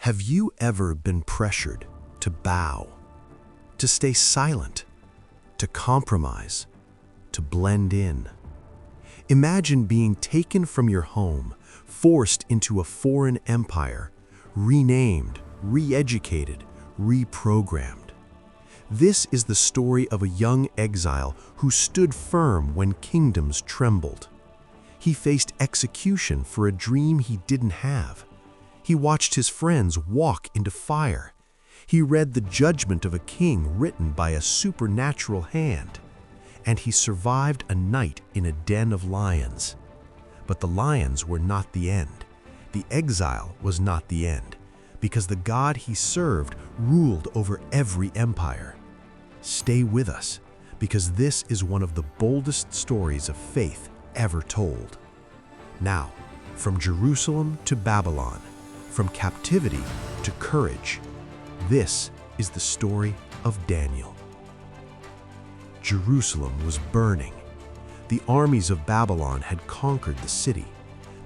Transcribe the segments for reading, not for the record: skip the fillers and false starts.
Have you ever been pressured to bow, to stay silent, to compromise, to blend in? Imagine being taken from your home, forced into a foreign empire, renamed, re-educated, reprogrammed. This is the story of a young exile who stood firm when kingdoms trembled. He faced execution for a dream he didn't have. He watched his friends walk into fire. He read the judgment of a king written by a supernatural hand. And he survived a night in a den of lions. But the lions were not the end. The exile was not the end, because the God he served ruled over every empire. Stay with us, because this is one of the boldest stories of faith ever told. Now, from Jerusalem to Babylon, from captivity to courage, this is the story of Daniel. Jerusalem was burning. The armies of Babylon had conquered the city.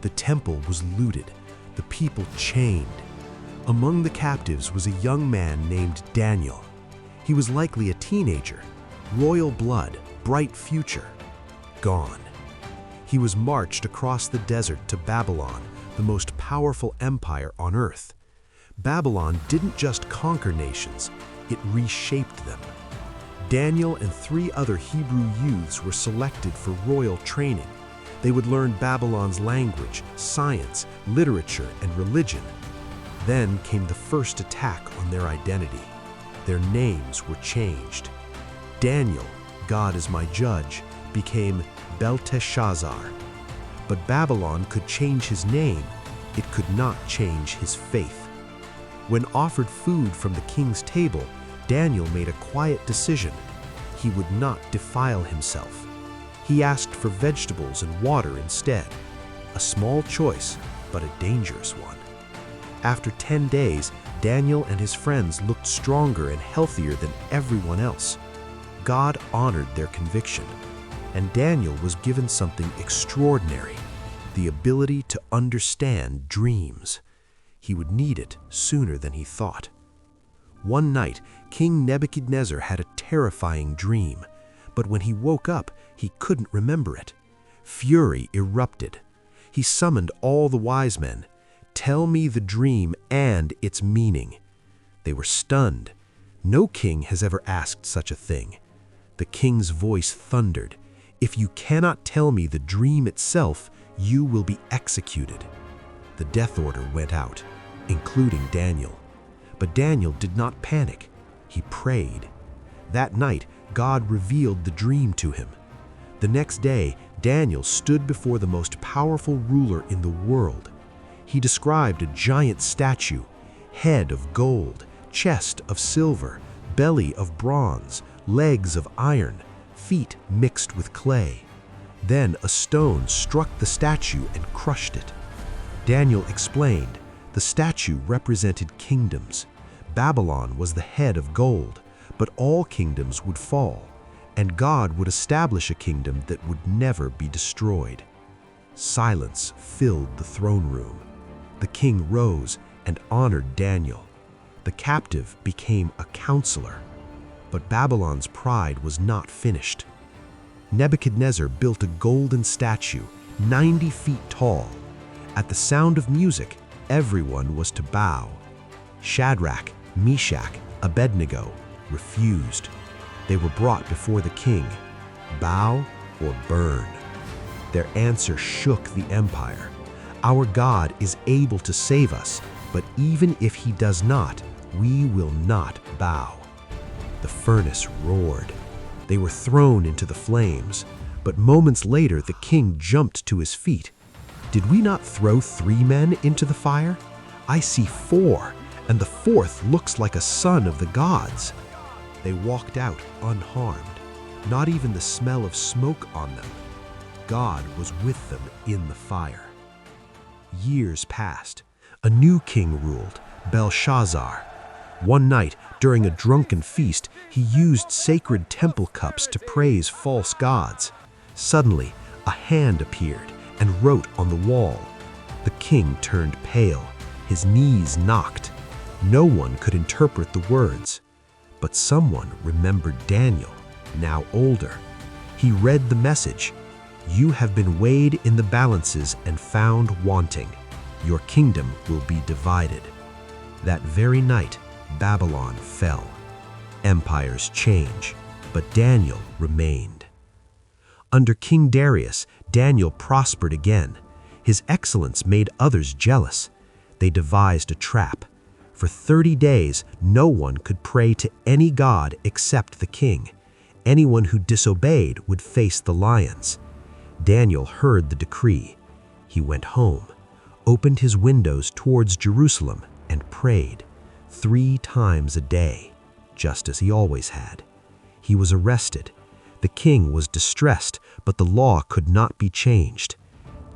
The temple was looted, the people chained. Among the captives was a young man named Daniel. He was likely a teenager, royal blood, bright future. Gone. He was marched across the desert to Babylon, the most powerful empire on earth. Babylon didn't just conquer nations, it reshaped them. Daniel and 3 other Hebrew youths were selected for royal training. They would learn Babylon's language, science, literature, and religion. Then came the first attack on their identity. Their names were changed. Daniel, God is my judge, became Belteshazzar. But Babylon could change his name, it could not change his faith. When offered food from the king's table, Daniel made a quiet decision. He would not defile himself. He asked for vegetables and water instead. A small choice, but a dangerous one. After 10 days, Daniel and his friends looked stronger and healthier than everyone else. God honored their conviction, and Daniel was given something extraordinary, the ability to understand dreams. He would need it sooner than he thought. One night, King Nebuchadnezzar had a terrifying dream, but when he woke up, he couldn't remember it. Fury erupted. He summoned all the wise men. "Tell me the dream and its meaning." They were stunned. No king has ever asked such a thing. The king's voice thundered. "If you cannot tell me the dream itself, you will be executed." The death order went out, including Daniel. But Daniel did not panic. He prayed. That night, God revealed the dream to him. The next day, Daniel stood before the most powerful ruler in the world. He described a giant statue, head of gold, chest of silver, belly of bronze, legs of iron, feet mixed with clay. Then a stone struck the statue and crushed it. Daniel explained, the statue represented kingdoms. Babylon was the head of gold, but all kingdoms would fall, and God would establish a kingdom that would never be destroyed. Silence filled the throne room. The king rose and honored Daniel. The captive became a counselor. But Babylon's pride was not finished. Nebuchadnezzar built a golden statue, 90 feet tall. At the sound of music, everyone was to bow. Shadrach, Meshach, Abednego refused. They were brought before the king. Bow or burn. Their answer shook the empire. Our God is able to save us, but even if he does not, we will not bow. The furnace roared. They were thrown into the flames, but moments later the king jumped to his feet. "Did we not throw 3 men into the fire? I see 4, and the 4th looks like a son of the gods." They walked out unharmed, not even the smell of smoke on them. God was with them in the fire. Years passed. A new king ruled, Belshazzar. One night, during a drunken feast, he used sacred temple cups to praise false gods. Suddenly, a hand appeared and wrote on the wall. The king turned pale. His knees knocked. No one could interpret the words, but someone remembered Daniel, now older. He read the message, "You have been weighed in the balances and found wanting. Your kingdom will be divided." That very night, Babylon fell. Empires change, but Daniel remained. Under King Darius, Daniel prospered again. His excellence made others jealous. They devised a trap. For 30 days, no one could pray to any god except the king. Anyone who disobeyed would face the lions. Daniel heard the decree. He went home, opened his windows towards Jerusalem, and prayed 3 times a day, just as he always had. He was arrested. The king was distressed, but the law could not be changed.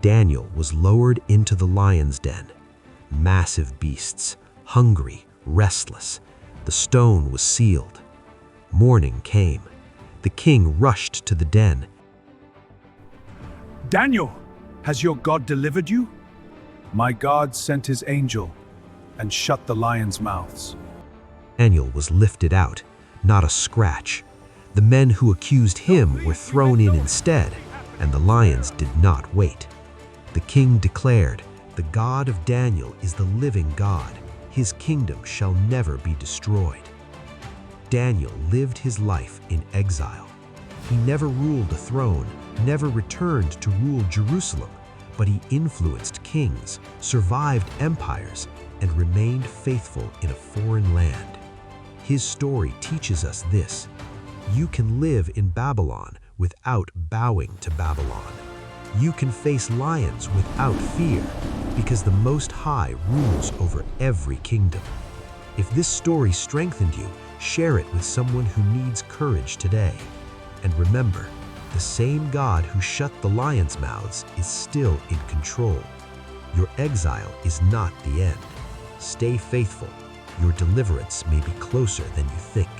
Daniel was lowered into the lion's den. Massive beasts, hungry, restless. The stone was sealed. Morning came. The king rushed to the den. "Daniel, has your God delivered you?" "My God sent his angel and shut the lions' mouths." Daniel was lifted out, not a scratch. The men who accused him were thrown in instead, and the lions did not wait. The king declared, "The God of Daniel is the living God. His kingdom shall never be destroyed." Daniel lived his life in exile. He never ruled a throne, never returned to rule Jerusalem, but he influenced kings, survived empires, and remained faithful in a foreign land. His story teaches us this: you can live in Babylon without bowing to Babylon. You can face lions without fear, because the Most High rules over every kingdom. If this story strengthened you, share it with someone who needs courage today. And remember, the same God who shut the lions' mouths is still in control. Your exile is not the end. Stay faithful. Your deliverance may be closer than you think.